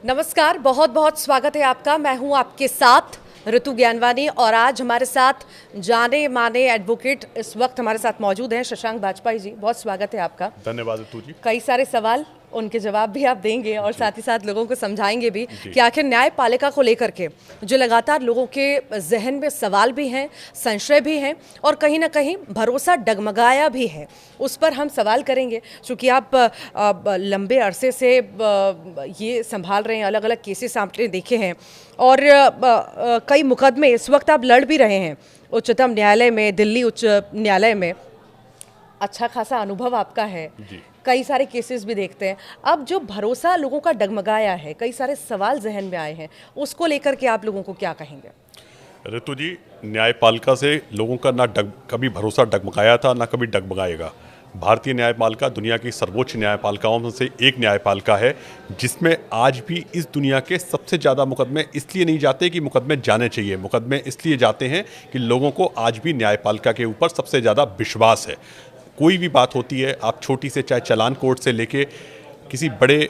नमस्कार, बहुत बहुत स्वागत है आपका। मैं हूं आपके साथ ऋतु ज्ञानवानी और आज हमारे साथ जाने माने एडवोकेट इस वक्त हमारे साथ मौजूद हैं शशांक बाजपेयी जी। बहुत स्वागत है आपका। धन्यवाद ऋतु जी। कई सारे सवाल, उनके जवाब भी आप देंगे और साथ ही साथ लोगों को समझाएंगे भी कि आखिर न्यायपालिका को लेकर के जो लगातार लोगों के जहन में सवाल भी हैं, संशय भी हैं और कहीं ना कहीं भरोसा डगमगाया भी है, उस पर हम सवाल करेंगे। चूँकि आप लंबे अरसे से ये संभाल रहे हैं, अलग अलग केसेस आपने देखे हैं और कई मुकदमे इस वक्त आप लड़ भी रहे हैं उच्चतम न्यायालय में, दिल्ली उच्च न्यायालय में। अच्छा खासा अनुभव आपका है, कई सारे केसेस भी देखते हैं। अब जो भरोसा लोगों का डगमगाया है, कई सारे सवाल जहन में आए हैं, उसको लेकर के आप लोगों को क्या कहेंगे? ऋतु जी, न्यायपालिका से लोगों का कभी भरोसा डगमगाया था, ना कभी डगमगाएगा। भारतीय न्यायपालिका दुनिया की सर्वोच्च न्यायपालिकाओं में से एक न्यायपालिका है, जिसमें आज भी इस दुनिया के सबसे ज़्यादा मुकदमे इसलिए नहीं जाते कि मुकदमे जाने चाहिए, मुकदमे इसलिए जाते हैं कि लोगों को आज भी न्यायपालिका के ऊपर सबसे ज़्यादा विश्वास है। कोई भी बात होती है, आप छोटी से चाहे चालान कोर्ट से लेके किसी बड़े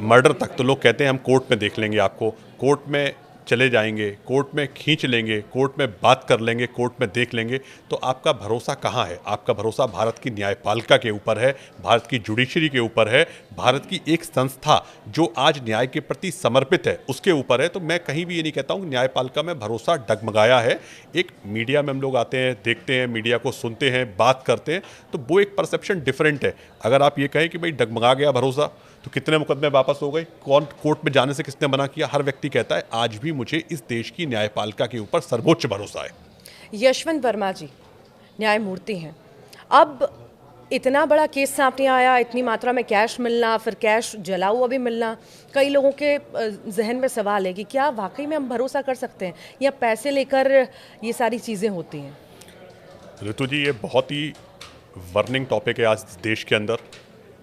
मर्डर तक, तो लोग कहते हैं हम कोर्ट में देख लेंगे, आपको कोर्ट में चले जाएंगे, कोर्ट में खींच लेंगे, कोर्ट में बात कर लेंगे, कोर्ट में देख लेंगे। तो आपका भरोसा कहाँ है? आपका भरोसा भारत की न्यायपालिका के ऊपर है, भारत की जुडिशरी के ऊपर है, भारत की एक संस्था जो आज न्याय के प्रति समर्पित है उसके ऊपर है। तो मैं कहीं भी ये नहीं कहता हूँ कि न्यायपालिका में भरोसा डगमगाया है। एक मीडिया में हम लोग आते हैं, देखते हैं, मीडिया को सुनते हैं, बात करते हैं, तो वो एक परसेप्शन डिफरेंट है। अगर आप ये कहें कि भाई डगमगा गया भरोसा, तो कितने मुकदमे वापस हो गए, कौन कोर्ट में जाने से किसने मना किया? हर व्यक्ति कहता है आज भी मुझे इस देश की न्यायपालिका के ऊपर सर्वोच्च भरोसा है। यशवंत वर्मा जी न्यायमूर्ति हैं। अब इतना बड़ा केस सामने आया, इतनी मात्रा में कैश मिलना, फिर कैश जला हुआ भी मिलना, कई लोगों के जहन में सवाल है कि क्या वाकई में हम भरोसा कर सकते हैं या पैसे लेकर ये सारी चीज़ें होती हैं? ऋतु जी, ये बहुत ही वर्निंग टॉपिक है आज देश के अंदर।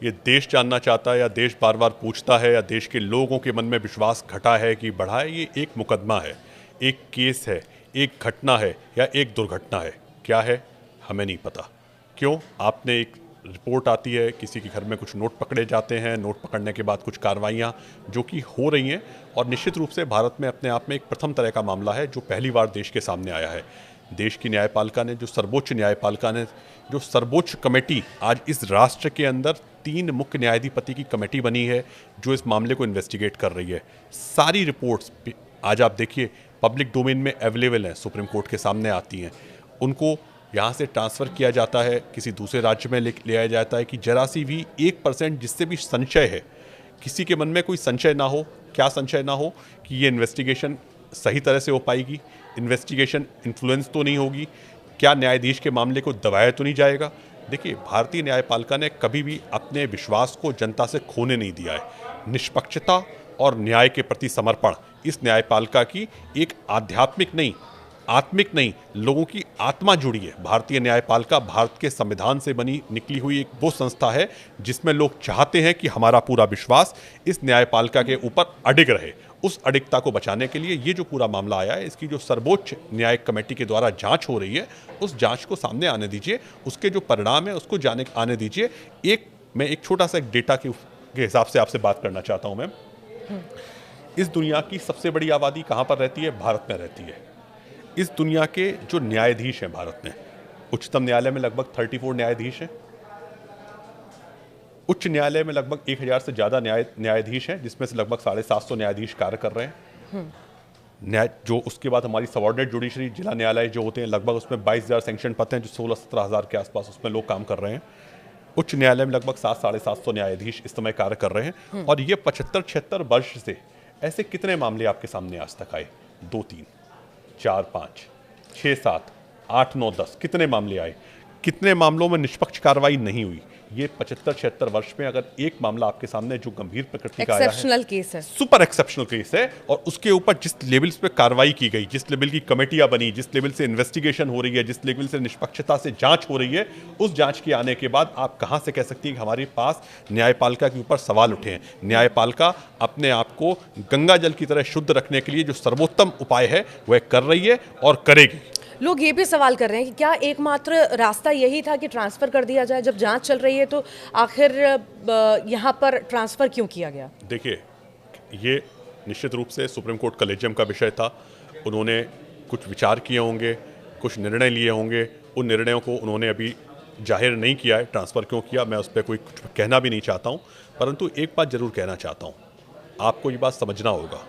ये देश जानना चाहता है या देश बार बार पूछता है या देश के लोगों के मन में विश्वास घटा है कि बढ़ा है? ये एक मुकदमा है, एक केस है, एक घटना है या एक दुर्घटना है? क्या है हमें नहीं पता। क्यों? आपने एक रिपोर्ट आती है, किसी के घर में कुछ नोट पकड़े जाते हैं, नोट पकड़ने के बाद कुछ कार्रवाइयाँ जो कि हो रही हैं, और निश्चित रूप से भारत में अपने आप में एक प्रथम तरह का मामला है जो पहली बार देश के सामने आया है। देश की न्यायपालिका ने, जो सर्वोच्च न्यायपालिका ने, जो सर्वोच्च कमेटी आज इस राष्ट्र के अंदर 3 मुख्य न्यायाधिपति की कमेटी बनी है जो इस मामले को इन्वेस्टिगेट कर रही है। सारी रिपोर्ट्स आज आप देखिए पब्लिक डोमेन में अवेलेबल हैं, सुप्रीम कोर्ट के सामने आती हैं। उनको यहाँ से ट्रांसफ़र किया जाता है, किसी दूसरे राज्य में ले आया जाता है कि जरा सी भी 1% जिससे भी संशय है, किसी के मन में कोई संशय ना हो। क्या संशय ना हो? कि ये इन्वेस्टिगेशन सही तरह से हो पाएगी, इन्वेस्टिगेशन इन्फ्लुएंस तो नहीं होगी, क्या न्यायाधीश के मामले को दबाया तो नहीं जाएगा। देखिए, भारतीय न्यायपालिका ने कभी भी अपने विश्वास को जनता से खोने नहीं दिया है। निष्पक्षता और न्याय के प्रति समर्पण इस न्यायपालिका की एक आध्यात्मिक नहीं, आत्मिक नहीं, लोगों की आत्मा जुड़ी है। भारतीय न्यायपालिका भारत के संविधान से बनी निकली हुई एक वो संस्था है जिसमें लोग चाहते हैं कि हमारा पूरा विश्वास इस न्यायपालिका के ऊपर अडिग रहे। उस अडिगता को बचाने के लिए ये जो पूरा मामला आया है, इसकी जो सर्वोच्च न्यायिक कमेटी के द्वारा जांच हो रही है, उस जांच को सामने आने दीजिए, उसके जो परिणाम है उसको आने दीजिए। मैं एक छोटा सा एक डेटा के हिसाब से आपसे बात करना चाहता हूँ। मैं इस दुनिया की सबसे बड़ी आबादी कहाँ पर रहती है? भारत में रहती है। इस दुनिया के जो न्यायाधीश हैं भारत में, उच्चतम न्यायालय में लगभग 34 न्यायाधीश हैं, उच्च न्यायालय में लगभग 1000 से ज़्यादा न्यायाधीश हैं, जिसमें से लगभग 750 न्यायाधीश कार्य कर रहे हैं। जो उसके बाद हमारी सबऑर्डिनेट जुडिशरी जिला न्यायालय जो होते हैं, लगभग उसमें 22,000 सैंक्शन पद हैं, जो 16-17 हज़ार के आसपास उसमें लोग काम कर रहे हैं। उच्च न्यायालय में लगभग 700-750 न्यायाधीश इस समय कार्य कर रहे हैं। और ये 75-76 वर्ष से ऐसे कितने मामले आपके सामने आज तक आए? 2, 3, 4, 5, 6, 7, 8, 9, 10 कितने मामले आए? कितने मामलों में निष्पक्ष कार्रवाई नहीं हुई? ये 75-76 वर्ष में अगर एक मामला आपके सामने जो गंभीर प्रकृति का आया है, एक्सेप्शनल केस है, सुपर एक्सेप्शनल केस है, और उसके ऊपर जिस लेवल्स पे कार्रवाई की गई, जिस लेवल की कमेटियां बनी, जिस लेवल से इन्वेस्टिगेशन हो रही है, जिस लेवल से निष्पक्षता से जांच हो रही है, उस जांच के आने के बाद आप कहां से कह सकती हैं कि हमारे पास न्यायपालिका के ऊपर सवाल उठे हैं? न्यायपालिका अपने आप को गंगा जल की तरह शुद्ध रखने के लिए जो सर्वोत्तम उपाय है वह कर रही है और करेगी। लोग ये भी सवाल कर रहे हैं कि क्या एकमात्र रास्ता यही था कि ट्रांसफ़र कर दिया जाए? जब जांच चल रही है तो आखिर यहाँ पर ट्रांसफ़र क्यों किया गया? देखिए, ये निश्चित रूप से सुप्रीम कोर्ट कलेजियम का विषय था। उन्होंने कुछ विचार किए होंगे, कुछ निर्णय लिए होंगे। उन निर्णयों को उन्होंने अभी जाहिर नहीं किया है, ट्रांसफ़र क्यों किया मैं उस पर कोई कुछ कहना भी नहीं चाहता हूँ। परंतु एक बात ज़रूर कहना चाहता हूँ, आपको ये बात समझना होगा,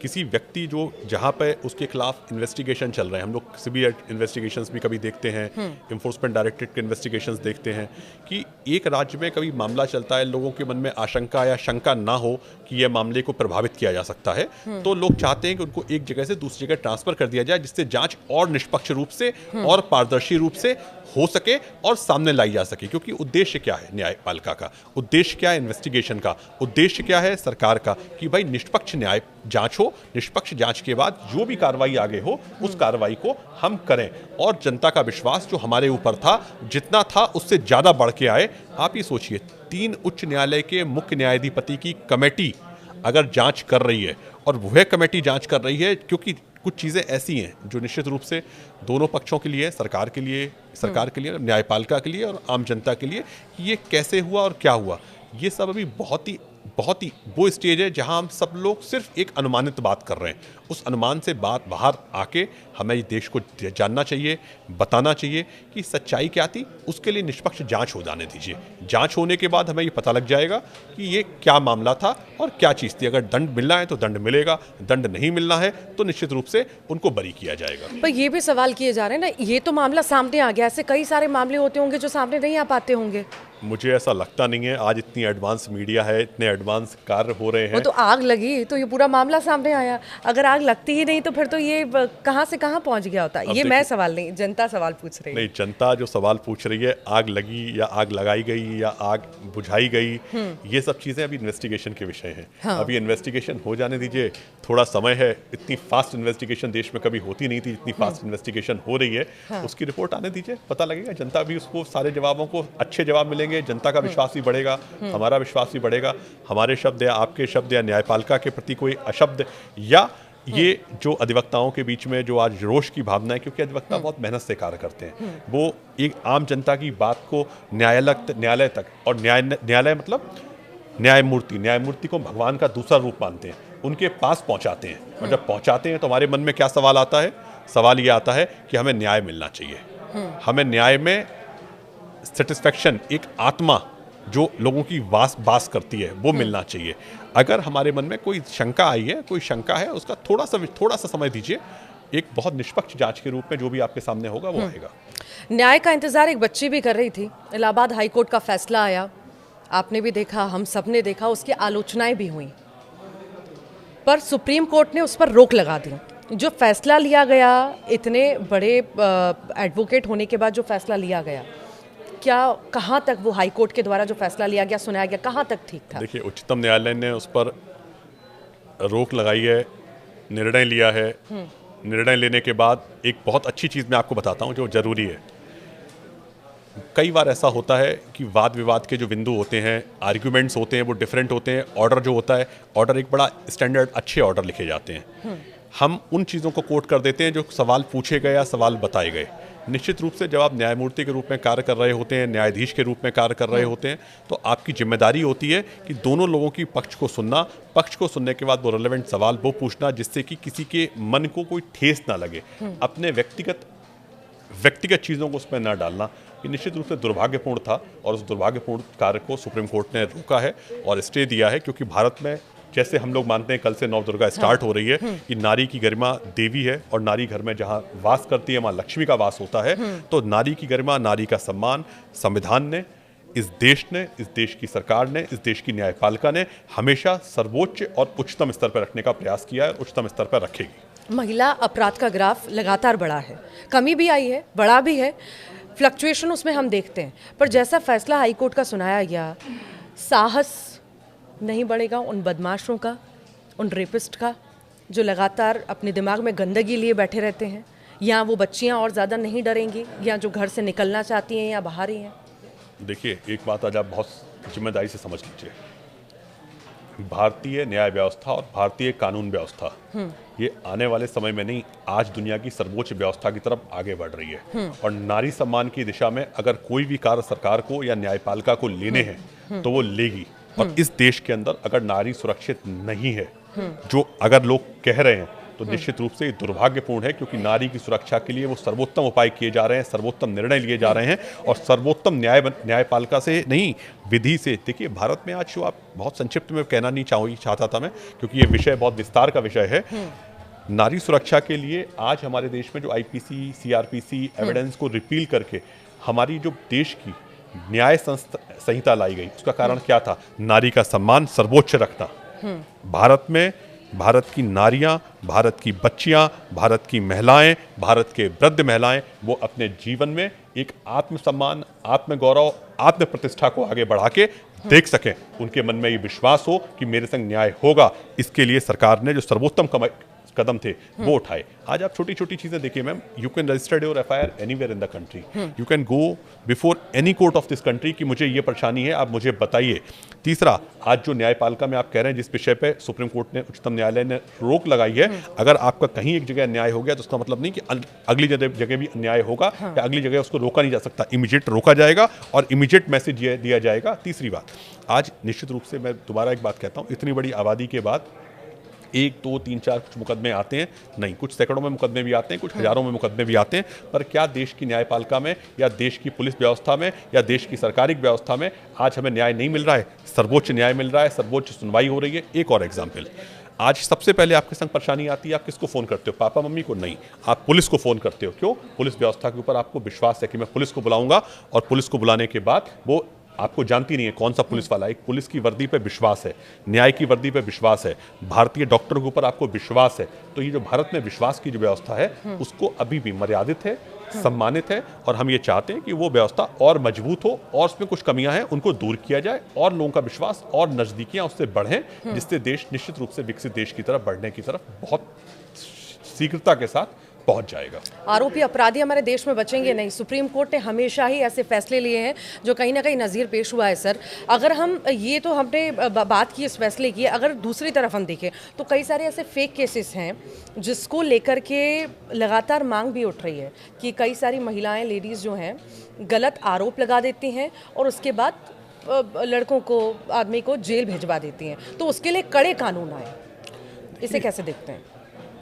किसी व्यक्ति जो जहाँ पे उसके खिलाफ इन्वेस्टिगेशन चल रहे हैं, हम लोग सिविल इन्वेस्टिगेशंस भी कभी देखते हैं, इन्फोर्समेंट डायरेक्टरेट के इन्वेस्टिगेशंस देखते हैं कि एक राज्य में कभी मामला चलता है, लोगों के मन में आशंका या शंका ना हो कि यह मामले को प्रभावित किया जा सकता है, तो लोग चाहते हैं कि उनको एक जगह से दूसरी जगह ट्रांसफर कर दिया जाए, जिससे जांच और निष्पक्ष रूप से और पारदर्शी रूप से हो सके और सामने लाई जा सके। क्योंकि उद्देश्य क्या है न्यायपालिका का, उद्देश्य क्या है इन्वेस्टिगेशन का, उद्देश्य क्या है सरकार का, कि भाई निष्पक्ष न्याय जांच हो, निष्पक्ष जांच के बाद जो भी कार्रवाई आगे हो उस कार्रवाई को हम करें और जनता का विश्वास जो हमारे ऊपर था, जितना था उससे ज़्यादा बढ़ के आए। आप ये सोचिए, 3 उच्च न्यायालय के मुख्य न्यायाधिपति की कमेटी अगर जांच कर रही है और वह कमेटी जांच कर रही है, क्योंकि कुछ चीज़ें ऐसी हैं जो निश्चित रूप से दोनों पक्षों के लिए, सरकार के लिए, न्यायपालिका के लिए और आम जनता के लिए, कि ये कैसे हुआ और क्या हुआ, ये सब अभी बहुत ही वो स्टेज है जहां हम सब लोग सिर्फ एक अनुमानित बात कर रहे हैं। उस अनुमान से बात बाहर आके हमें देश को जानना चाहिए, बताना चाहिए कि सच्चाई क्या थी। उसके लिए निष्पक्ष जांच हो जाने दीजिए। जांच होने के बाद हमें ये पता लग जाएगा कि ये क्या मामला था और क्या चीज़ थी। अगर दंड मिलना है तो दंड मिलेगा, दंड नहीं मिलना है तो निश्चित रूप से उनको बरी किया जाएगा। पर ये भी सवाल किए जा रहे हैं ना, ये तो मामला सामने आ गया, ऐसे कई सारे मामले होते होंगे जो सामने नहीं आ पाते होंगे। मुझे ऐसा लगता नहीं है। आज इतनी एडवांस मीडिया है, इतने एडवांस कार्य हो रहे हैं। वो तो आग लगी तो ये पूरा मामला सामने आया, अगर आग लगती ही नहीं तो फिर तो ये कहाँ से कहाँ पहुँच गया होता। ये मैं सवाल नहीं, जनता सवाल पूछ रही है। नहीं, जनता जो सवाल पूछ रही है, आग लगी या आग लगाई गई या आग बुझाई गई, ये सब चीज़ें अभी इन्वेस्टिगेशन के विषय हैं। हाँ। अभी इन्वेस्टिगेशन हो जाने दीजिए, थोड़ा समय है। इतनी फास्ट इन्वेस्टिगेशन देश में कभी होती नहीं थी, इतनी फास्ट इन्वेस्टिगेशन हो रही है। हाँ। उसकी रिपोर्ट आने दीजिए, पता लगेगा। जनता भी उसको सारे जवाबों को अच्छे जवाब मिलेंगे, जनता का विश्वास भी बढ़ेगा, हमारा विश्वास भी बढ़ेगा। हमारे शब्द या आपके शब्द या न्यायपालिका के प्रति कोई अशब्द या ये जो अधिवक्ताओं के बीच में जो आज रोष की भावना है, क्योंकि अधिवक्ता बहुत मेहनत से कार्य करते हैं, वो एक आम जनता की बात को न्यायालय तक, और न्यायालय मतलब न्यायमूर्ति को भगवान का दूसरा रूप मानते हैं, उनके पास पहुंचाते हैं। और जब पहुंचाते हैं तो हमारे मन में क्या सवाल आता है? सवाल ये आता है कि हमें न्याय मिलना चाहिए। हमें न्याय में सेटिस्फेक्शन, एक आत्मा जो लोगों की बास करती है, वो मिलना चाहिए। अगर हमारे मन में कोई शंका आई है, कोई शंका है, उसका थोड़ा सा समय दीजिए। एक बहुत निष्पक्ष जांच के रूप में जो भी आपके सामने होगा वो आएगा। न्याय का इंतजार एक बच्ची भी कर रही थी। इलाहाबाद हाई कोर्ट का फैसला आया, आपने भी देखा, हम सब ने देखा, उसकी आलोचनाएं भी हुई, पर सुप्रीम कोर्ट ने उस पर रोक लगा दी। जो फैसला लिया गया, इतने बड़े एडवोकेट होने के बाद जो फैसला लिया गया, क्या कहाँ तक वो हाई कोर्ट के द्वारा जो फैसला लिया गया, सुनाया गया, कहाँ तक ठीक था? देखिए, उच्चतम न्यायालय ने उस पर रोक लगाई है, निर्णय लिया है। निर्णय लेने के बाद एक बहुत अच्छी चीज़ मैं आपको बताता हूँ जो ज़रूरी है। कई बार ऐसा होता है कि वाद विवाद के जो बिंदु होते हैं, आर्ग्यूमेंट्स होते हैं, वो डिफरेंट होते हैं। ऑर्डर जो होता है, ऑर्डर एक बड़ा स्टैंडर्ड अच्छे ऑर्डर लिखे जाते हैं। हम उन चीज़ों को कोट कर देते हैं जो सवाल पूछे गए या सवाल बताए गए। निश्चित रूप से जब आप न्यायमूर्ति के रूप में कार्य कर रहे होते हैं, न्यायाधीश के रूप में कार्य कर रहे होते हैं, तो आपकी जिम्मेदारी होती है कि दोनों लोगों की पक्ष को सुनना, पक्ष को सुनने के बाद वो रेलेवेंट सवाल वो पूछना जिससे कि किसी के मन को कोई ठेस ना लगे, अपने व्यक्तिगत चीज़ों को उसमें ना डालना। ये निश्चित रूप से दुर्भाग्यपूर्ण था और उस दुर्भाग्यपूर्ण कार्य को सुप्रीम कोर्ट ने रोका है और स्टे दिया है। क्योंकि भारत में जैसे हम लोग मानते हैं कल से नवदुर्गा स्टार्ट हो रही है कि नारी की गरिमा देवी है और नारी घर में जहाँ वास करती है वहाँ लक्ष्मी का वास होता है। तो नारी की गरिमा, नारी का सम्मान संविधान ने, इस देश ने, इस देश की सरकार ने, इस देश की न्यायपालिका ने हमेशा सर्वोच्च और उच्चतम स्तर पर रखने का प्रयास किया है, उच्चतम स्तर पर रखेगी। महिला अपराध का ग्राफ लगातार बढ़ा है, कमी भी आई है, बढ़ा भी है, फ्लक्चुएशन उसमें हम देखते हैं। पर जैसा फैसला हाईकोर्ट का सुनाया गया, साहस नहीं बढ़ेगा उन बदमाशों का, उन रेपिस्ट का, जो लगातार अपने दिमाग में गंदगी लिए बैठे रहते हैं, या वो बच्चियां और ज़्यादा नहीं डरेंगी, या जो घर से निकलना चाहती हैं या बाहर ही हैं? देखिए, एक बात आज आप बहुत जिम्मेदारी से समझ लीजिए। भारतीय न्याय व्यवस्था और भारतीय कानून व्यवस्था ये आने वाले समय में नहीं, आज दुनिया की सर्वोच्च व्यवस्था की तरफ आगे बढ़ रही है। और नारी सम्मान की दिशा में अगर कोई भी कार्य सरकार को या न्यायपालिका को लेने हैं तो वो लेगी। और इस देश के अंदर अगर नारी सुरक्षित नहीं है जो अगर लोग कह रहे हैं तो निश्चित रूप से ये दुर्भाग्यपूर्ण है, क्योंकि नारी की सुरक्षा के लिए वो सर्वोत्तम उपाय किए जा रहे हैं, सर्वोत्तम निर्णय लिए जा रहे हैं और सर्वोत्तम न्यायपालिका से नहीं, विधि से। देखिए, भारत में आज जो आप बहुत संक्षिप्त में कहना नहीं चाहता था मैं, क्योंकि ये विषय बहुत विस्तार का विषय है। नारी सुरक्षा के लिए आज हमारे देश में जो आईपीसी, सीआरपीसी एविडेंस को रिपील करके हमारी जो देश की न्याय संहिता लाई गई, उसका कारण क्या था? नारी का सम्मान सर्वोच्च रखना। भारत में भारत की नारियां, भारत की बच्चियां, भारत की महिलाएं, भारत के वृद्ध महिलाएं, वो अपने जीवन में एक आत्मसम्मान, आत्मगौरव, आत्म प्रतिष्ठा को आगे बढ़ा के देख सकें, उनके मन में ये विश्वास हो कि मेरे संग न्याय होगा। इसके लिए सरकार ने जो सर्वोत्तम कदम थे वो उठाए। आज आप छोटी छोटी चीजें देखिए ma'am, you can registered your FIR anywhere in the country, you can go before any court of this country कि मुझे ये परेशानी है, आप मुझे बताइए। तीसरा, आज जो न्यायपालिका में आप कह रहे हैं, जिस विषय पे सुप्रीम कोर्ट ने, उच्चतम न्यायालय ने रोक लगाई है, अगर आपका कहीं एक जगह अन्याय हो गया तो उसका मतलब नहीं कि अगली जगह भी अन्याय होगा या अगली जगह उसको रोका नहीं जा सकता। इमीडिएट रोका जाएगा और इमीडिएट मैसेज दिया जाएगा। तीसरी बात, आज निश्चित रूप से मैं दोबारा एक बात कहता हूँ, इतनी बड़ी आबादी के बाद 1, 2, 3, 4 कुछ मुकदमे आते हैं, नहीं, कुछ सैकड़ों में मुकदमे भी आते हैं, कुछ हजारों में मुकदमे भी आते हैं, पर क्या देश की न्यायपालिका में या देश की पुलिस व्यवस्था में या देश की सरकारी व्यवस्था में आज हमें न्याय नहीं मिल रहा है? सर्वोच्च न्याय मिल रहा है, सर्वोच्च सुनवाई हो रही है। एक और एग्जाम्पल, आज सबसे पहले आपके संग परेशानी आती है, आप किसको फ़ोन करते हो? पापा मम्मी को नहीं, आप पुलिस को फ़ोन करते हो। क्यों? पुलिस व्यवस्था के ऊपर आपको विश्वास है कि मैं पुलिस को बुलाऊंगा, और पुलिस को बुलाने के बाद वो आपको जानती नहीं है कौन सा पुलिस वाला है। एक पुलिस की वर्दी पे विश्वास है, न्याय की वर्दी पे विश्वास है, भारतीय डॉक्टर के ऊपर आपको विश्वास है। तो ये जो भारत में विश्वास की जो व्यवस्था है, उसको अभी भी मर्यादित है, सम्मानित है, और हम ये चाहते हैं कि वो व्यवस्था और मजबूत हो और उसमें कुछ कमियां हैं उनको दूर किया जाए और लोगों का विश्वास और नजदीकियां उससे बढ़ें, जिससे देश निश्चित रूप से विकसित देश की तरफ बढ़ने की तरफ बहुत शीघ्रता के साथ पहुंच जाएगा। आरोपी अपराधी हमारे देश में बचेंगे नहीं। सुप्रीम कोर्ट ने हमेशा ही ऐसे फैसले लिए हैं जो कहीं ना कहीं नज़ीर पेश हुआ है। सर, अगर हम ये तो हमने बात की इस फैसले की, अगर दूसरी तरफ हम देखें तो कई सारे ऐसे फेक केसेस हैं जिसको लेकर के लगातार मांग भी उठ रही है कि कई सारी महिलाएं, लेडीज़ जो हैं, गलत आरोप लगा देती हैं और उसके बाद लड़कों को, आदमी को जेल भिजवा देती हैं। तो उसके लिए कड़े कानून आए, इसे कैसे देखते हैं?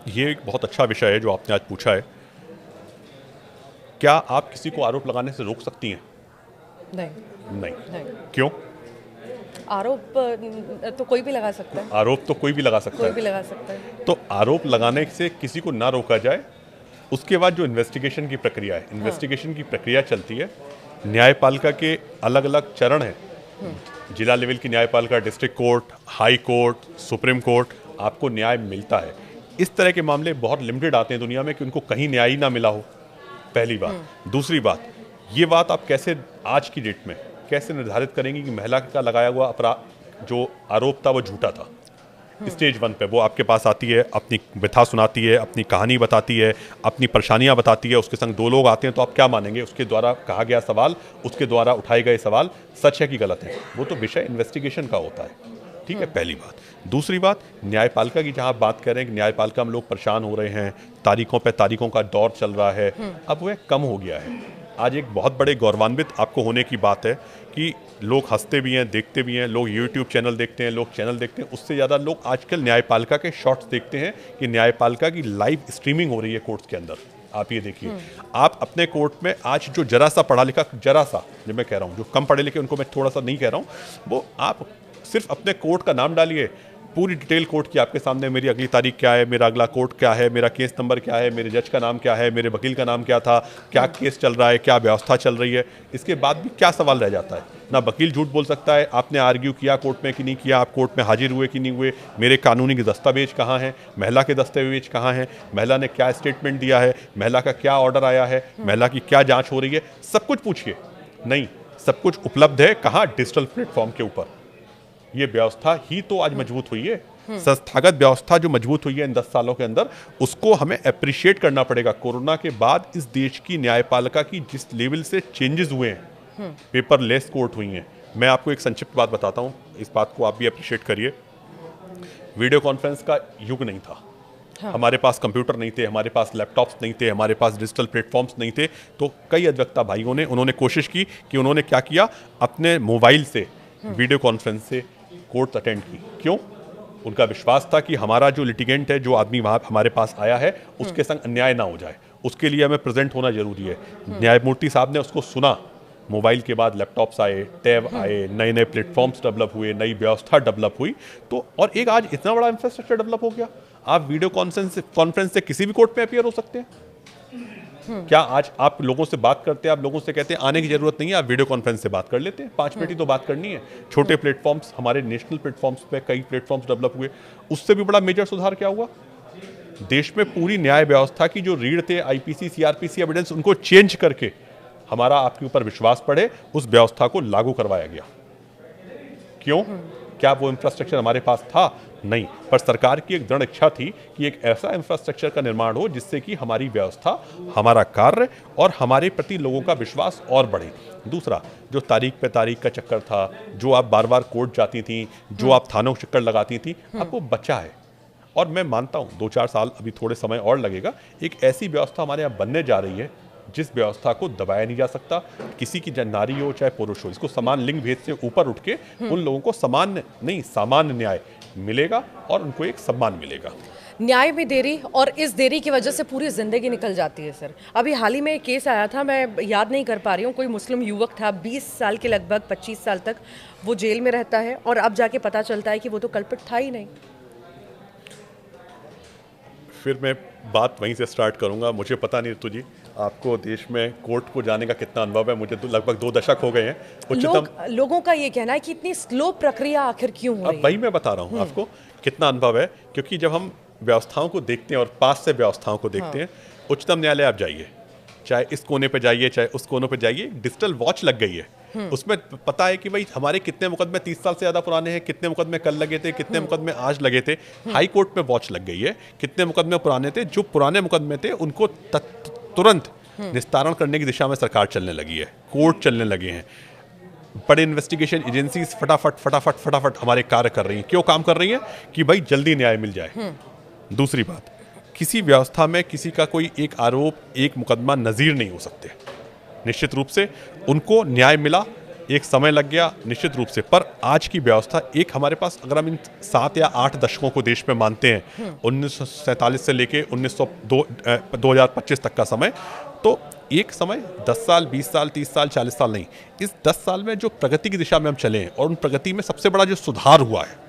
ये एक बहुत अच्छा विषय है जो आपने आज पूछा है। क्या आप किसी को आरोप लगाने से रोक सकती हैं? नहीं। क्यों? आरोप तो कोई भी लगा सकता है। आरोप तो कोई भी लगा सकता है। कोई भी लगा सकता है। तो आरोप लगाने से किसी को ना रोका जाए, उसके बाद जो इन्वेस्टिगेशन की प्रक्रिया है, इन्वेस्टिगेशन की प्रक्रिया चलती है। न्यायपालिका के अलग अलग चरण हैं। जिला लेवल की न्यायपालिका, district court, high court, supreme court, आपको न्याय मिलता है। इस तरह के मामले बहुत लिमिटेड आते हैं दुनिया में कि उनको कहीं न्याय ही ना मिला हो, पहली बात। दूसरी बात, ये बात आप कैसे आज की डेट में कैसे निर्धारित करेंगे कि महिला का लगाया हुआ अपराध जो आरोप था वो झूठा था? स्टेज 1 पे वो आपके पास आती है, अपनी व्यथा सुनाती है, अपनी कहानी बताती है, अपनी परेशानियां बताती है, उसके संग 2 लोग आते हैं, तो आप क्या मानेंगे? उसके द्वारा कहा गया सवाल, उसके द्वारा उठाए गए सवाल सच है कि गलत है? वो तो विषय इन्वेस्टिगेशन का होता है। ठीक है, पहली बात। दूसरी बात, न्यायपालिका की जहां बात कर रहे हैं कि न्यायपालिका में लोग परेशान हो रहे हैं, तारीखों पे तारीखों का दौर चल रहा है, अब वह कम हो गया है। आज एक बहुत बड़े गौरवान्वित आपको होने की बात है कि लोग हंसते भी हैं, देखते भी हैं, लोग यूट्यूब चैनल देखते हैं, लोग चैनल देखते हैं, उससे ज़्यादा लोग आजकल न्यायपालिका के शॉर्ट्स देखते हैं कि न्यायपालिका की लाइव स्ट्रीमिंग हो रही है कोर्ट्स के अंदर। आप ये देखिए, आप अपने कोर्ट में आज जो जरा सा पढ़ा लिखा, जरा सा जो मैं कह रहा हूँ, जो कम पढ़े लिखे उनको मैं थोड़ा सा नहीं कह रहा हूँ, वो आप सिर्फ अपने कोर्ट का नाम डालिए, पूरी डिटेल कोर्ट की आपके सामने, मेरी अगली तारीख क्या है, मेरा अगला कोर्ट क्या है, मेरा केस नंबर क्या है, मेरे जज का नाम क्या है, मेरे वकील का नाम क्या था, क्या केस चल रहा है, क्या व्यवस्था चल रही है। इसके बाद भी क्या सवाल रह जाता है? ना वकील झूठ बोल सकता है, आपने आर्ग्यू किया कोर्ट में कि नहीं किया, आप कोर्ट में हाजिर हुए कि नहीं हुए, मेरे कानूनी के दस्तावेज कहाँ हैं, महिला के दस्तावेज कहाँ हैं, महिला ने क्या स्टेटमेंट दिया है, महिला का क्या ऑर्डर आया है, महिला की क्या जाँच हो रही है, सब कुछ पूछिए। नहीं, सब कुछ उपलब्ध है कहाँ? डिजिटल प्लेटफॉर्म के ऊपर। ये व्यवस्था ही तो आज मजबूत हुई है। संस्थागत व्यवस्था जो मजबूत हुई है इन 10 सालों के अंदर, उसको हमें अप्रिशिएट करना पड़ेगा। कोरोना के बाद इस देश की न्यायपालिका की जिस लेवल से चेंजेस हुए हैं, पेपरलेस कोर्ट हुई हैं। मैं आपको एक संक्षिप्त बात बताता हूँ, इस बात को आप भी अप्रिशिएट करिए। वीडियो कॉन्फ्रेंस का युग नहीं था। हमारे पास कंप्यूटर नहीं थे, हमारे पास लैपटॉप्स नहीं थे, हमारे पास डिजिटल प्लेटफॉर्म्स नहीं थे। तो कई अधिवक्ता भाइयों ने उन्होंने कोशिश की कि उन्होंने क्या किया, अपने मोबाइल से वीडियो कॉन्फ्रेंस से कोर्ट अटेंड की। क्यों? उनका विश्वास था कि हमारा जो लिटिगेंट है, जो आदमी वहाँ हमारे पास आया है, उसके संग अन्याय ना हो जाए, उसके लिए हमें प्रेजेंट होना जरूरी है। न्यायमूर्ति साहब ने उसको सुना। मोबाइल के बाद लैपटॉप्स आए, टैब आए, नए नए प्लेटफॉर्म्स डेवलप हुए, नई व्यवस्था डेवलप हुई। तो और एक आज इतना बड़ा इंफ्रास्ट्रक्चर डेवलप हो गया, आप वीडियो कॉन्फ्रेंस से किसी भी कोर्ट में अपीयर हो सकते हैं। क्या आज आप लोगों से बात करते हैं, आप लोगों से कहते हैं आने की जरूरत नहीं है, आप वीडियो कॉन्फ्रेंस से बात कर लेते हैं, 5 मिनट ही तो बात करनी है। छोटे प्लेटफॉर्म्स, हमारे नेशनल प्लेटफॉर्म्स पे कई प्लेटफॉर्म्स डेवलप हुए। उससे भी बड़ा मेजर सुधार क्या हुआ, देश में पूरी न्याय व्यवस्था की जो रीढ़ थे, आईपीसी, सीआरपीसी एविडेंस, उनको चेंज करके हमारा आपके ऊपर विश्वास पड़े, उस व्यवस्था को लागू करवाया गया। क्यों? क्या वो इंफ्रास्ट्रक्चर हमारे पास था? नहीं, पर सरकार की एक दृढ़ इच्छा थी कि एक ऐसा इंफ्रास्ट्रक्चर का निर्माण हो जिससे कि हमारी व्यवस्था, हमारा कार्य और हमारे प्रति लोगों का विश्वास और बढ़े। दूसरा, जो तारीख पे तारीख का चक्कर था, जो आप बार बार कोर्ट जाती थी, जो आप थानों के चक्कर लगाती थी, अब वो बचा है। और मैं मानता हूँ 2-4 साल, अभी थोड़े समय और लगेगा, एक ऐसी व्यवस्था हमारे यहाँ बनने जा रही है जिस व्यवस्था को दबाया नहीं जा सकता। किसी की नारी हो चाहे पुरुष हो, इसको समान लिंग भेद से ऊपर उठ के उन लोगों को सामान्य न्याय मिलेगा और उनको एक सम्मान मिलेगा। न्याय में देरी, और इस देरी की वजह से पूरी जिंदगी निकल जाती है सर। अभी हाल ही में एक केस आया था, मैं याद नहीं कर पा रही हूँ, कोई मुस्लिम युवक था, 20 साल के लगभग, 25 साल तक वो जेल में रहता है, और अब जाके पता चलता है कि वो तो कल्पित था ही नहीं। फिर मैं बात वहीं से स्टार्ट करूंगा। मुझे पता नहीं ऋतु जी, आपको देश में कोर्ट को जाने का कितना अनुभव है? मुझे तो लगभग 2 दशक हो गए हैं। लोगों का ये कहना है कि इतनी स्लो प्रक्रिया आखिर क्यों हो रही है? अब वही मैं बता रहा हूँ आपको कितना अनुभव है, क्योंकि जब हम व्यवस्थाओं को देखते हैं और पास से व्यवस्थाओं को देखते हैं, उच्चतम न्यायालय आप जाइए, चाहे इस कोने पे जाइए चाहे उस कोने पे जाइए, डिजिटल वॉच लग गई है। उसमें पता है कि भाई हमारे कितने मुकदमे 30 साल से ज्यादा पुराने हैं, कितने मुकदमे कल लगे थे, कितने मुकदमे आज लगे थे। हाई कोर्ट में वॉच लग गई है, कितने मुकदमे पुराने थे, जो पुराने मुकदमे थे उनको तुरंत निस्तारण करने की दिशा में सरकार चलने लगी है, कोर्ट चलने लगे हैं। बड़े इन्वेस्टिगेशन एजेंसीज फटाफट हमारे कार्य कर रही हैं। क्यों काम कर रही हैं? कि भाई जल्दी न्याय मिल जाए। दूसरी बात, किसी व्यवस्था में किसी का कोई एक आरोप, एक मुकदमा नज़ीर नहीं हो सकते। निश्चित रूप से उनको न्याय मिला, एक समय लग गया निश्चित रूप से, पर आज की व्यवस्था एक हमारे पास, अगर हम इन 7 या 8 दशकों को देश में मानते हैं, 1947 से लेके 2025 तक का समय, तो एक समय 10 साल, 20 साल, 30 साल, 40 साल नहीं, इस 10 साल में जो प्रगति की दिशा में हम चले हैं, और उन प्रगति में सबसे बड़ा जो सुधार हुआ है,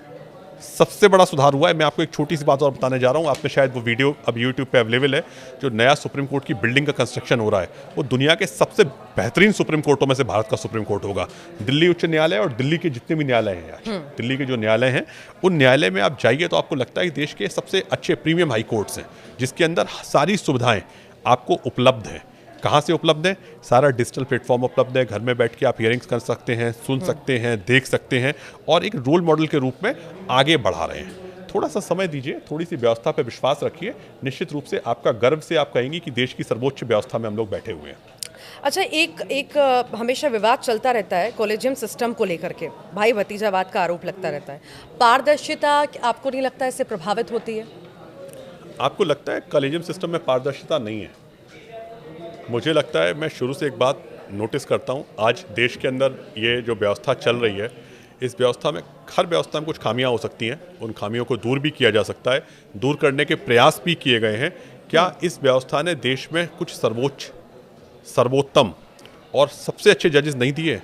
मैं आपको एक छोटी सी बात और बताने जा रहा हूँ। आपने शायद वो वीडियो अब यूट्यूब पे अवेलेबल है, जो नया सुप्रीम कोर्ट की बिल्डिंग का कंस्ट्रक्शन हो रहा है, वो दुनिया के सबसे बेहतरीन सुप्रीम कोर्टों में से भारत का सुप्रीम कोर्ट होगा। दिल्ली उच्च न्यायालय और दिल्ली के जितने भी न्यायालय हैं आज, दिल्ली के जो न्यायालय हैं, उन न्यायालय में आप जाइए तो आपको लगता है कि देश के सबसे अच्छे प्रीमियम हाई कोर्ट्स हैं, जिसके अंदर सारी सुविधाएं आपको उपलब्ध हैं। कहाँ से उपलब्ध है? सारा डिजिटल प्लेटफॉर्म उपलब्ध है। घर में बैठ के आप हियरिंग्स कर सकते हैं, सुन सकते हैं, देख सकते हैं, और एक रोल मॉडल के रूप में आगे बढ़ा रहे हैं। थोड़ा सा समय दीजिए, थोड़ी सी व्यवस्था पर विश्वास रखिए, निश्चित रूप से आपका गर्व से आप कहेंगे कि देश की सर्वोच्च व्यवस्था में हम लोग बैठे हुए हैं। अच्छा, एक हमेशा विवाद चलता रहता है कॉलेजियम सिस्टम को लेकर के, भाई भतीजावाद का आरोप लगता रहता है। पारदर्शिता आपको नहीं लगता इससे प्रभावित होती है? आपको लगता है कॉलेजियम सिस्टम में पारदर्शिता नहीं है? मुझे लगता है, मैं शुरू से एक बात नोटिस करता हूँ, आज देश के अंदर ये जो व्यवस्था चल रही है, इस व्यवस्था में, हर व्यवस्था में कुछ खामियां हो सकती हैं, उन खामियों को दूर भी किया जा सकता है, दूर करने के प्रयास भी किए गए हैं। क्या इस व्यवस्था ने देश में कुछ सर्वोत्तम और सबसे अच्छे जजेस नहीं दिए?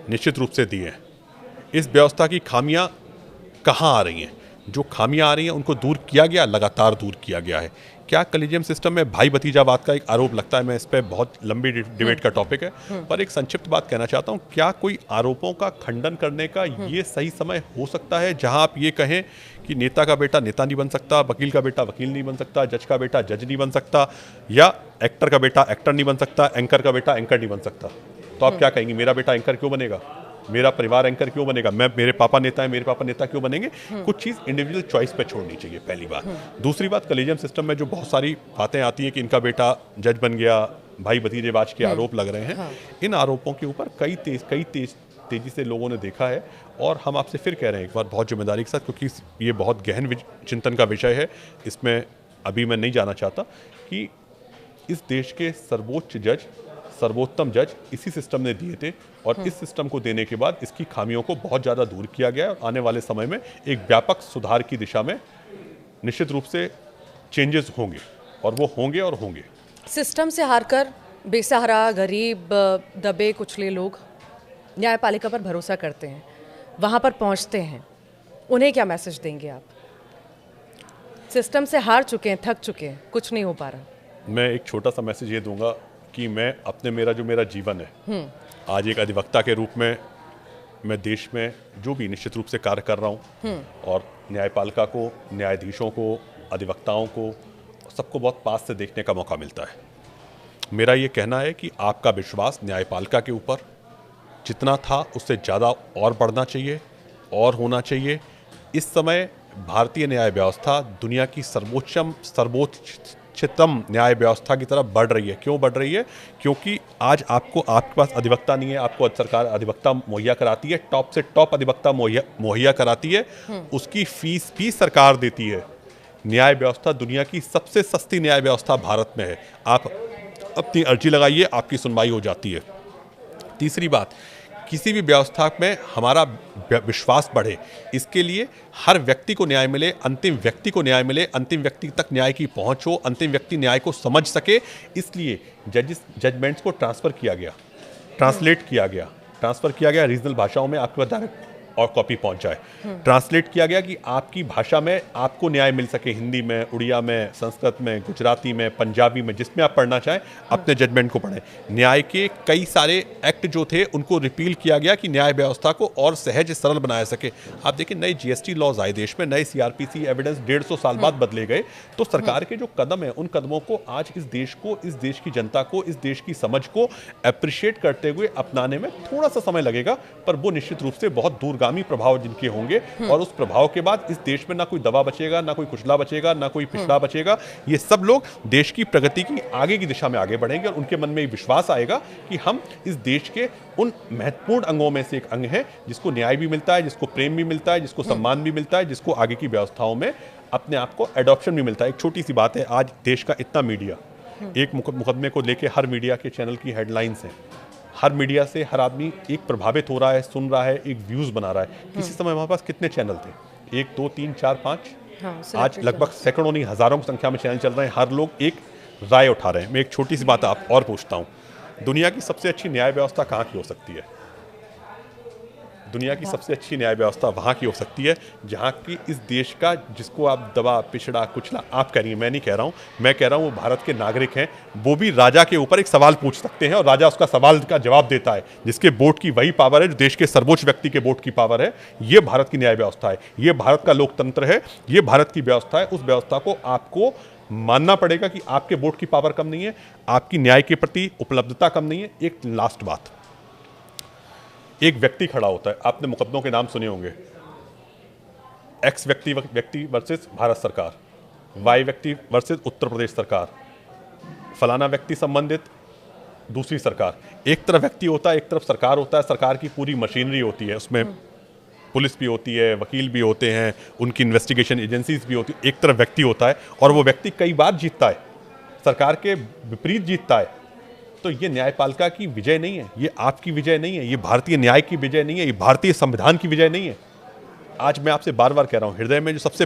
निश्चित रूप से दिए हैं। इस व्यवस्था की खामियां कहाँ आ रही हैं? जो खामियां आ रही हैं उनको दूर किया गया, लगातार दूर किया गया है। क्या कॉलेजियम सिस्टम में भाई भतीजावाद का एक आरोप लगता है? मैं इस पर बहुत लंबी डिबेट का टॉपिक है, पर एक संक्षिप्त बात कहना चाहता हूँ। क्या कोई आरोपों का खंडन करने का ये सही समय हो सकता है जहां आप ये कहें कि नेता का बेटा नेता नहीं बन सकता, वकील का बेटा वकील नहीं बन सकता, जज का बेटा जज नहीं बन सकता, या एक्टर का बेटा एक्टर नहीं बन सकता, एंकर का बेटा एंकर नहीं बन सकता? तो आप क्या कहेंगे, मेरा बेटा एंकर क्यों बनेगा, मेरा परिवार एंकर क्यों बनेगा, मेरे पापा नेता है, मेरे पापा नेता क्यों बनेंगे? कुछ चीज़ इंडिविजुअल चॉइस पे छोड़नी चाहिए, पहली बात। दूसरी बात, कॉलेजियम सिस्टम में जो बहुत सारी बातें आती हैं कि इनका बेटा जज बन गया, भाई भतीजेबाज के आरोप लग रहे हैं, इन आरोपों के ऊपर कई तेजी से लोगों ने देखा है, और हम आपसे फिर कह रहे हैं एक बार बहुत जिम्मेदारी के साथ, क्योंकि ये बहुत गहन चिंतन का विषय है, इसमें अभी मैं नहीं जाना चाहता, कि इस देश के सर्वोच्च जज, सर्वोत्तम जज इसी सिस्टम ने दिए थे और इस सिस्टम को देने के बाद इसकी खामियों को बहुत ज़्यादा दूर किया गया और आने वाले समय में एक व्यापक सुधार की दिशा में निश्चित रूप से चेंजेस होंगे और वो होंगे और होंगे। सिस्टम से हारकर बेसहारा, गरीब, दबे कुचले लोग न्यायपालिका पर भरोसा करते हैं, वहाँ पर पहुँचते हैं, उन्हें क्या मैसेज देंगे आप? सिस्टम से हार चुके हैं, थक चुके हैं, कुछ नहीं हो पा रहा। मैं एक छोटा सा मैसेज ये दूंगा कि मैं अपने मेरा जीवन है, आज एक अधिवक्ता के रूप में मैं देश में जो भी निश्चित रूप से कार्य कर रहा हूँ और न्यायपालिका को, न्यायाधीशों को, अधिवक्ताओं को, सबको बहुत पास से देखने का मौका मिलता है। मेरा ये कहना है कि आपका विश्वास न्यायपालिका के ऊपर जितना था उससे ज़्यादा और बढ़ना चाहिए और होना चाहिए। इस समय भारतीय न्याय व्यवस्था दुनिया की सर्वोच्चतम न्याय व्यवस्था की तरफ बढ़ रही है। क्यों बढ़ रही है? क्योंकि आज आपके पास अधिवक्ता नहीं है, आपको सरकार अधिवक्ता मुहैया कराती है, टॉप से टॉप अधिवक्ता मुहैया कराती है, उसकी फीस भी सरकार देती है। न्याय व्यवस्था दुनिया की सबसे सस्ती न्याय व्यवस्था भारत में है। आप अपनी अर्जी लगाइए, आपकी सुनवाई हो जाती है। तीसरी बात, किसी भी व्यवस्था में हमारा विश्वास बढ़े, इसके लिए हर व्यक्ति को न्याय मिले, अंतिम व्यक्ति को न्याय मिले, अंतिम व्यक्ति तक न्याय की पहुंच हो, अंतिम व्यक्ति न्याय को समझ सके, इसलिए जजमेंट्स को ट्रांसफ़र किया गया, रीजनल भाषाओं में आपके पास और कॉपी पहुंच जाए। ट्रांसलेट किया गया कि आपकी भाषा में आपको न्याय मिल सके, हिंदी में, उड़िया में, संस्कृत में, गुजराती में, पंजाबी में, जिसमें आप पढ़ना चाहें अपने जजमेंट को पढ़ें। न्याय के कई सारे एक्ट जो थे उनको रिपील किया गया कि न्याय व्यवस्था को और सहज सरल बनाया सके। आप देखिए, नए जीएसटी लॉज आए देश में, नए सीआरपीसी एविडेंस 150 साल बाद बदले गए। तो सरकार के जो कदम है, उन कदमों को आज इस देश को, इस देश की जनता को, इस देश की समझ को अप्रिशिएट करते हुए अपनाने में थोड़ा सा समय लगेगा, पर वो निश्चित रूप से बहुत दूरगामी प्रभाव जिनके होंगे और उस प्रभाव के बाद इस देश में ना कोई दबा बचेगा, ना कोई कुचला बचेगा, ना कोई पिछड़ा बचेगा। ये सब लोग देश की प्रगति की आगे की दिशा में आगे बढ़ेंगे और उनके मन में विश्वास आएगा कि हम इस देश के उन महत्वपूर्ण अंगों में से एक अंग है जिसको न्याय भी मिलता है, जिसको प्रेम भी मिलता है, जिसको सम्मान भी मिलता है, जिसको आगे की व्यवस्थाओं में अपने आप को एडॉप्शन भी मिलता है। एक छोटी सी बात है, आज देश का इतना मीडिया, एक मुकदमे को लेकर हर मीडिया के चैनल की हेडलाइंस हैं, हर मीडिया से हर आदमी एक प्रभावित हो रहा है, सुन रहा है, एक व्यूज बना रहा है। किसी समय हमारे पास कितने चैनल थे? 1 2 3 4 5, आज लगभग सैकड़ों नहीं हजारों की संख्या में चैनल चल रहे हैं। हर लोग एक राय उठा रहे हैं। मैं एक छोटी सी बात आप और पूछता हूँ, दुनिया की सबसे अच्छी न्याय व्यवस्था कहाँ की हो सकती है? दुनिया की सबसे अच्छी न्याय व्यवस्था वहाँ की हो सकती है जहाँ की इस देश का, जिसको आप दबा, पिछड़ा, कुचला आप कह रही हैं, मैं नहीं कह रहा हूँ, मैं कह रहा हूँ वो भारत के नागरिक हैं, वो भी राजा के ऊपर एक सवाल पूछ सकते हैं और राजा उसका सवाल का जवाब देता है, जिसके वोट की वही पावर है जो देश के सर्वोच्च व्यक्ति के वोट की पावर है। ये भारत की न्याय व्यवस्था है, ये भारत का लोकतंत्र है, ये भारत की व्यवस्था है। उस व्यवस्था को आपको मानना पड़ेगा कि आपके वोट की पावर कम नहीं है, आपकी न्याय के प्रति उपलब्धता कम नहीं है। एक लास्ट बात, एक व्यक्ति खड़ा होता है, आपने मुकदमों के नाम सुने होंगे, एक्स व्यक्ति वर्सेस भारत सरकार, वाई व्यक्ति वर्सेस उत्तर प्रदेश सरकार, फलाना व्यक्ति संबंधित दूसरी सरकार। एक तरफ व्यक्ति होता है, एक तरफ सरकार होता है, सरकार की पूरी मशीनरी होती है, उसमें पुलिस भी होती है, वकील भी होते हैं, उनकी इन्वेस्टिगेशन एजेंसीज भी होती है। एक तरफ व्यक्ति होता है और वो व्यक्ति कई बार जीतता है, सरकार के विपरीत जीतता है। तो ये न्यायपालिका की विजय नहीं है, ये आपकी विजय नहीं है, ये भारतीय न्याय की विजय नहीं है, ये भारतीय संविधान की विजय नहीं है। आज मैं आपसे बार बार कह रहा हूँ, हृदय में जो सबसे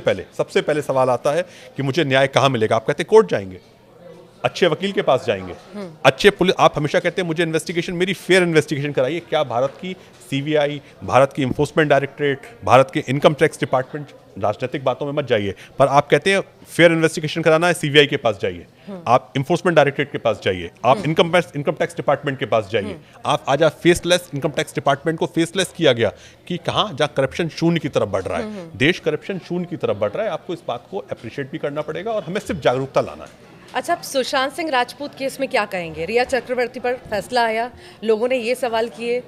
पहले सवाल आता है कि मुझे न्याय कहाँ मिलेगा, आप कहते हैं कोर्ट जाएंगे, अच्छे वकील के पास जाएंगे, अच्छे पुलिस, आप हमेशा कहते हैं मुझे इन्वेस्टिगेशन, मेरी फेयर इन्वेस्टिगेशन कराइए। क्या भारत की सीबीआई, भारत की इन्फोर्समेंट डायरेक्टरेट, भारत के इनकम टैक्स डिपार्टमेंट, राजनीतिक बातों में मत जाइए, पर आप कहते हैं फेयर इन्वेस्टिगेशन कराना है, सीबीआई के पास जाइए, आप इन्फोर्समेंट डायरेक्टरेट के पास जाइए, आप इनकम टैक्स डिपार्टमेंट के पास जाइए। आप आज फेसलेस इनकम टैक्स डिपार्टमेंट को फेसलेस किया गया कि कहाँ, जहाँ करप्शन शून्य की तरफ बढ़ रहा है, देश करप्शन शून्य की तरफ बढ़ रहा है। आपको इस बात को अप्रिशिएट भी करना पड़ेगा और हमें सिर्फ जागरूकता लाना है। अच्छा, आप सुशांत सिंह राजपूत केस में क्या कहेंगे? रिया चक्रवर्ती पर फैसला आया, लोगों ने ये सवाल किए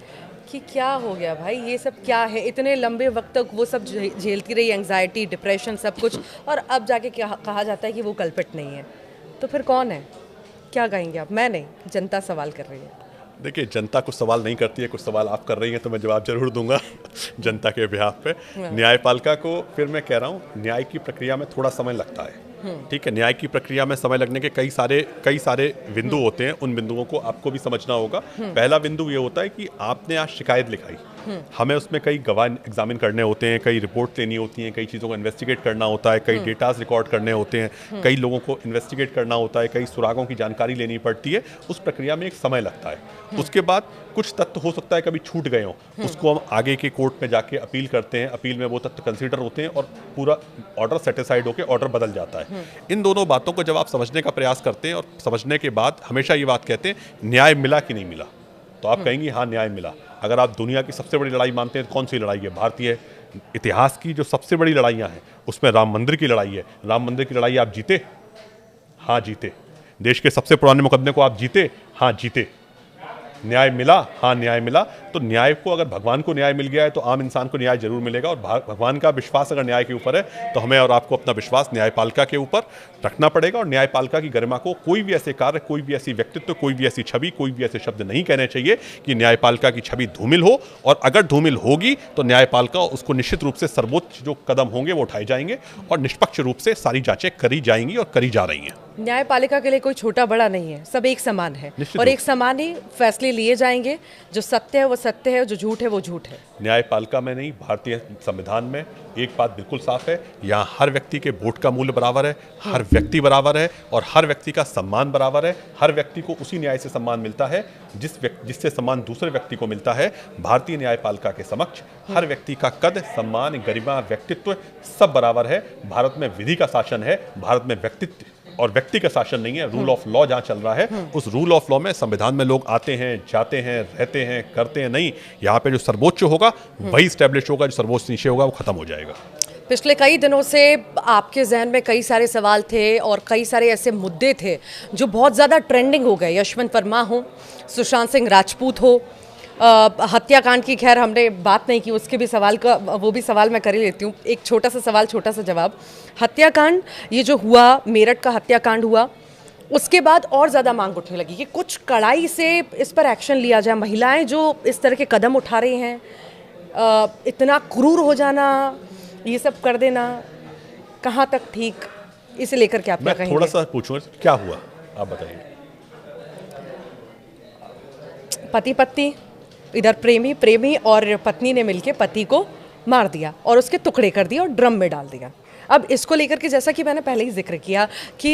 कि क्या हो गया भाई, ये सब क्या है? इतने लंबे वक्त तक वो सब झेलती रही, एंग्जाइटी, डिप्रेशन, सब कुछ, और अब जाके क्या कहा जाता है कि वो कल्पित नहीं है। तो फिर कौन है? क्या कहेंगे आप? मैं नहीं, जनता सवाल कर रही है। देखिए, जनता कुछ सवाल नहीं करती है, कुछ सवाल आप कर रही हैं, तो मैं जवाब जरूर दूंगा जनता के बिहाफ पे। न्यायपालिका को, फिर मैं कह रहा हूँ, न्याय की प्रक्रिया में थोड़ा समय लगता है। ठीक है, न्याय की प्रक्रिया में समय लगने के कई सारे बिंदु होते हैं। उन बिंदुओं को आपको भी समझना होगा। पहला बिंदु ये होता है कि आपने आज शिकायत लिखाई, हमें उसमें कई गवाह एग्जामिन करने होते हैं, कई रिपोर्ट लेनी होती हैं, कई चीज़ों को इन्वेस्टिगेट करना होता है, कई डेटास रिकॉर्ड करने होते हैं, कई लोगों को इन्वेस्टिगेट करना होता है, कई सुरागों की जानकारी लेनी पड़ती है। उस प्रक्रिया में एक समय लगता है। उसके बाद कुछ तथ्य हो सकता है कभी छूट गए हों, उसको हम आगे के कोर्ट में जाके अपील करते हैं। अपील में वो तथ्य कंसीडर होते हैं और पूरा ऑर्डर सेटिस्फाइड होकर ऑर्डर बदल जाता है। इन दोनों बातों को जब आप समझने का प्रयास करते हैं और समझने के बाद हमेशा ये बात कहते हैं न्याय मिला कि नहीं मिला, तो आप कहेंगे हाँ न्याय मिला। अगर आप दुनिया की सबसे बड़ी लड़ाई मानते हैं तो कौन सी लड़ाई है? भारतीय इतिहास की जो सबसे बड़ी लड़ाइयाँ हैं उसमें राम मंदिर की लड़ाई है। राम मंदिर की लड़ाई आप जीते? हाँ जीते। देश के सबसे पुराने मुकदमे को आप जीते? हाँ जीते। न्याय मिला? हाँ न्याय मिला। तो न्याय को, अगर भगवान को न्याय मिल गया है तो आम इंसान को न्याय जरूर मिलेगा। और भगवान का विश्वास अगर न्याय के ऊपर है तो हमें और आपको अपना विश्वास न्यायपालिका के ऊपर रखना पड़ेगा। और न्यायपालिका की गरिमा को कोई भी ऐसे कार्य, कोई भी ऐसी व्यक्तित्व, कोई भी ऐसी छवि, कोई भी ऐसे शब्द नहीं कहने चाहिए कि न्यायपालिका की छवि धूमिल हो। और अगर धूमिल होगी तो न्यायपालिका उसको निश्चित रूप से सर्वोच्च जो कदम होंगे वो उठाए जाएंगे और निष्पक्ष रूप से सारी जांचें करी जाएंगी और करी जा रही हैं। न्यायपालिका के लिए कोई छोटा बड़ा नहीं है, सब एक समान है और एक समान ही फैसले लिए जाएंगे। जो सत्य है वो सत्य है, जो झूठ है वो झूठ है। न्यायपालिका में नहीं, भारतीय संविधान में एक बात बिल्कुल साफ है, यहाँ हर व्यक्ति के वोट का मूल्य बराबर है, हर व्यक्ति बराबर है और हर व्यक्ति का सम्मान बराबर है। हर व्यक्ति को उसी न्याय से सम्मान मिलता है जिससे सम्मान दूसरे व्यक्ति को मिलता है। भारतीय न्यायपालिका के समक्ष हर व्यक्ति का कद, सम्मान, गरिमा, व्यक्तित्व सब बराबर है। भारत में विधि का शासन है, भारत में व्यक्तित्व और व्यक्ति का शासन नहीं है। रूल ऑफ लॉ जहां चल रहा है, उस रूल ऑफ लॉ में संविधान में लोग आते हैं, जाते हैं, रहते हैं, करते हैं नहीं। यहाँ पे जो सर्वोच्च होगा वही स्टैब्लिश होगा, जो सर्वोच्च नीचे होगा वो खत्म हो जाएगा। पिछले कई दिनों से आपके जहन में कई सारे सवाल थे और कई सारे ऐसे मुद्दे थे जो बहुत ज़्यादा ट्रेंडिंग हो गए। यशवंत वर्मा हो, सुशांत सिंह राजपूत हो, हत्याकांड की खैर हमने बात नहीं की, उसके भी सवाल का वो भी सवाल मैं कर ही लेती हूँ। एक छोटा सा सवाल, छोटा सा जवाब। हत्याकांड ये जो हुआ, मेरठ का हत्याकांड हुआ, उसके बाद और ज़्यादा मांग उठने लगी कि कुछ कड़ाई से इस पर एक्शन लिया जाए। महिलाएं जो इस तरह के कदम उठा रही हैं, इतना क्रूर हो जाना, ये सब कर देना, कहाँ तक ठीक, इसे लेकर के आप क्या कहेंगे? थोड़ा सा पूछूं, क्या हुआ आप बताइए। पति पत्नी, इधर प्रेमी और पत्नी ने मिलके पति को मार दिया और उसके टुकड़े कर दिए और ड्रम में डाल दिया। अब इसको लेकर के जैसा कि मैंने पहले ही जिक्र किया कि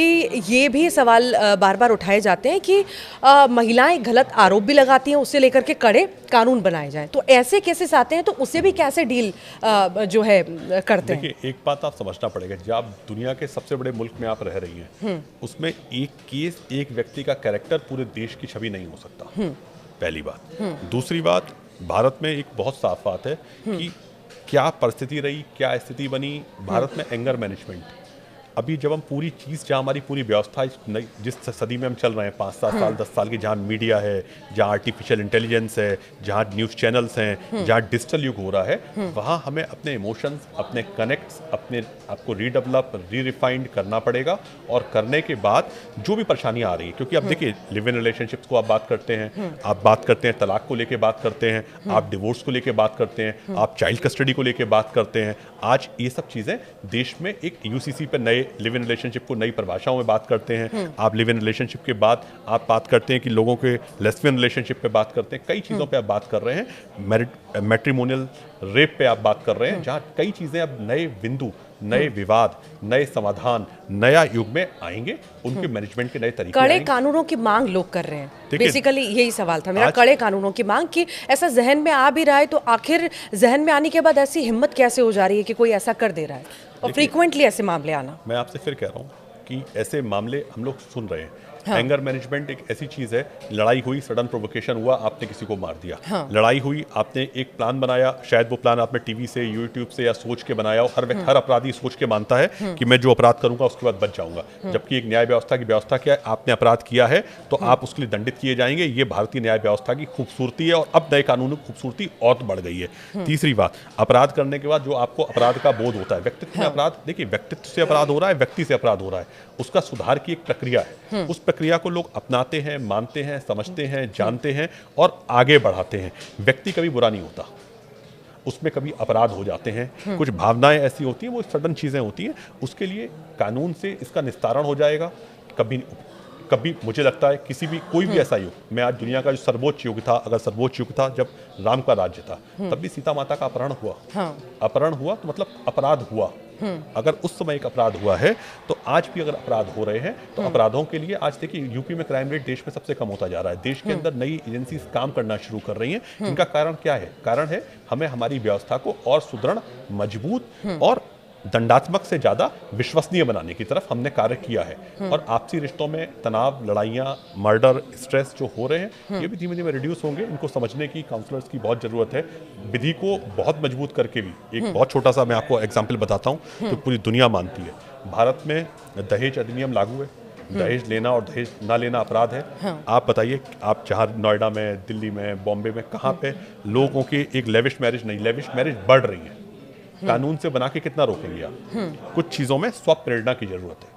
ये भी सवाल बार बार उठाए जाते हैं कि महिलाएं गलत आरोप भी लगाती हैं, उससे लेकर के कड़े कानून बनाए जाएं। तो ऐसे केसेस आते हैं तो उसे भी कैसे डील जो है करते हैं? देखिए, एक बात आप समझना पड़ेगा, जब आप दुनिया के सबसे बड़े मुल्क में आप रह रही हैं, उसमें एक केस, एक व्यक्ति का कैरेक्टर पूरे देश की छवि नहीं हो सकता। पहली बात। दूसरी बात, भारत में एक बहुत साफ बात है कि क्या परिस्थिति रही, क्या स्थिति बनी भारत में एंगर मैनेजमेंट। अभी जब हम पूरी चीज़, जहाँ हमारी पूरी व्यवस्था जिस सदी में हम चल रहे हैं, 5-7 साल 10 साल की, जहाँ मीडिया है, जहाँ आर्टिफिशियल इंटेलिजेंस है, जहाँ न्यूज़ चैनल्स हैं, जहाँ डिजिटल युग हो रहा है, वहाँ हमें अपने इमोशंस, अपने कनेक्ट्स, अपने आपको रीडेवलप, रिफाइंड करना पड़ेगा। और करने के बाद जो भी परेशानियाँ आ रही हैं, क्योंकि अब देखिए लिव इन रिलेशनशिप्स को आप बात करते हैं, आप बात करते हैं तलाक को लेके बात करते हैं, आप डिवोर्स को लेके बात करते हैं, आप चाइल्ड कस्टडी को लेके बात करते हैं। आज ये सब चीज़ें देश में एक यूसीसी पर नए लिव इन रिलेशनशिप को नई परिभाषाओं में बात करते हैं। आप लिव इन रिलेशनशिप के बाद आप बात करते हैं कि लोगों के लेस्बियन रिलेशनशिप पे बात करते हैं, कई चीज़ों पे आप बात कर रहे हैं। मैट्रिमोनियल रेप पे आप बात कर रहे हैं, जहाँ कई चीज़ें अब नए बिंदु, नए विवाद, नए समाधान, नया युग में आएंगे। उनके मैनेजमेंट के नए तरीके कड़े कानूनों की मांग लोग कर रहे हैं। बेसिकली यही सवाल था मेरा, कड़े कानूनों की मांग की ऐसा जहन में आ भी रहा है, तो आखिर जहन में आने के बाद ऐसी हिम्मत कैसे हो जा रही है कि कोई ऐसा कर दे रहा है और फ्रीक्वेंटली ऐसे मामले आना? मैं आपसे फिर कह रहा हूँ कि ऐसे मामले हम लोग सुन रहे हैं। एंगर मैनेजमेंट एक ऐसी चीज़ है, लड़ाई हुई, सडन प्रोवोकेशन हुआ, आपने किसी को मार दिया। लड़ाई हुई, आपने एक प्लान बनाया, शायद वो प्लान आपने टीवी से, यूट्यूब से या सोच के बनाया हो। हर अपराधी सोच के मानता है कि मैं जो अपराध करूंगा उसके बाद बच जाऊंगा, जबकि एक न्याय व्यवस्था की व्यवस्था क्या है, आपने अपराध किया है तो आप उसके लिए दंडित किए जाएंगे। ये भारतीय न्याय व्यवस्था की खूबसूरती है और अब नए कानून की खूबसूरती और बढ़ गई है। तीसरी बात, अपराध करने के बाद जो आपको अपराध का बोध होता है, व्यक्तित्व में अपराध, देखिए व्यक्तित्व से अपराध हो रहा है, व्यक्ति से अपराध हो रहा है, उसका सुधार की एक प्रक्रिया है। उस प्रक्रिया को लोग अपनाते हैं, मानते हैं, समझते हैं, जानते हैं और आगे बढ़ाते हैं। व्यक्ति कभी बुरा नहीं होता। उसमें कभी अपराध हो जाते हैं, कुछ भावनाएं ऐसी होती हैं, वो सडन चीज़ें होती हैं, उसके लिए कानून से इसका निस्तारण हो जाएगा। कभी कभी मुझे लगता है किसी भी कोई भी ऐसा युग, मैं आज दुनिया का जो सर्वोच्च युग था, अगर सर्वोच्च युग था जब राम का राज्य था, तब भी सीता माता का अपहरण हुआ। अपहरण हुआ तो मतलब अपराध हुआ। अगर उस समय एक अपराध हुआ है तो आज भी अगर अपराध हो रहे हैं तो अपराधों के लिए आज देखिए यूपी में क्राइम रेट देश में सबसे कम होता जा रहा है। देश के अंदर नई एजेंसीज काम करना शुरू कर रही हैं। इनका कारण क्या है? कारण है हमें हमारी व्यवस्था को और सुदृढ़, मजबूत और दंडात्मक से ज्यादा विश्वसनीय बनाने की तरफ हमने कार्य किया है। और आपसी रिश्तों में तनाव, लड़ाइयाँ, मर्डर, स्ट्रेस जो हो रहे हैं, ये भी धीमे धीमे रिड्यूस होंगे। इनको समझने की काउंसलर्स की बहुत जरूरत है। विधि को बहुत मजबूत करके भी एक बहुत छोटा सा मैं आपको एग्जाम्पल बताता हूँ जो पूरी दुनिया मानती है। भारत में दहेज अधिनियम लागू है। दहेज लेना और दहेज ना लेना अपराध है। आप बताइए, आप जहाँ नोएडा में, दिल्ली में, बॉम्बे में, कहाँ पे लोगों की एक लेविश मैरिज नहीं, लेविश मैरिज बढ़ रही है। कानून से बना के कितना रोकेंगे आप? कुछ चीजों में स्वप्रेरणा की जरूरत है।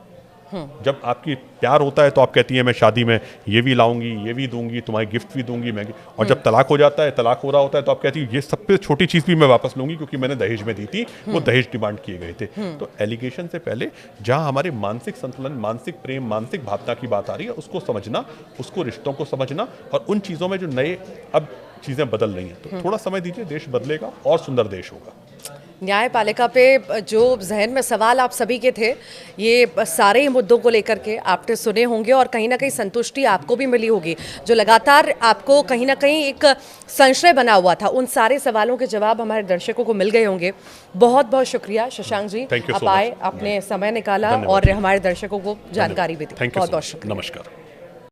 जब आपकी प्यार होता है तो आप कहती है मैं शादी में ये भी लाऊंगी, ये भी दूंगी, तुम्हारी गिफ्ट भी दूंगी, मैं। और जब तलाक हो जाता है, तलाक हो रहा होता है, तो आप कहती है ये सबसे छोटी चीज भी मैं वापस लूंगी क्योंकि मैंने दहेज में दी थी, वो दहेज डिमांड किए गए थे। तो एलिगेशन से पहले जहां हमारे मानसिक संतुलन, मानसिक प्रेम, मानसिक भावना की बात आ रही है, उसको समझना, उसको रिश्तों को समझना, और उन चीजों में जो नए अब चीजें बदल रही हैं, तो थोड़ा समय दीजिए, देश बदलेगा और सुंदर देश होगा। न्यायपालिका पे जो जहन में सवाल आप सभी के थे, ये सारे ही मुद्दों को लेकर के आपने सुने होंगे और कहीं ना कहीं संतुष्टि आपको भी मिली होगी। जो लगातार आपको कहीं ना कहीं एक संशय बना हुआ था, उन सारे सवालों के जवाब हमारे दर्शकों को मिल गए होंगे। बहुत बहुत शुक्रिया शशांक जी, आप आए, आपने समय निकाला और हमारे दर्शकों को जानकारी भी दी। बहुत बहुत शुक्रिया। नमस्कार।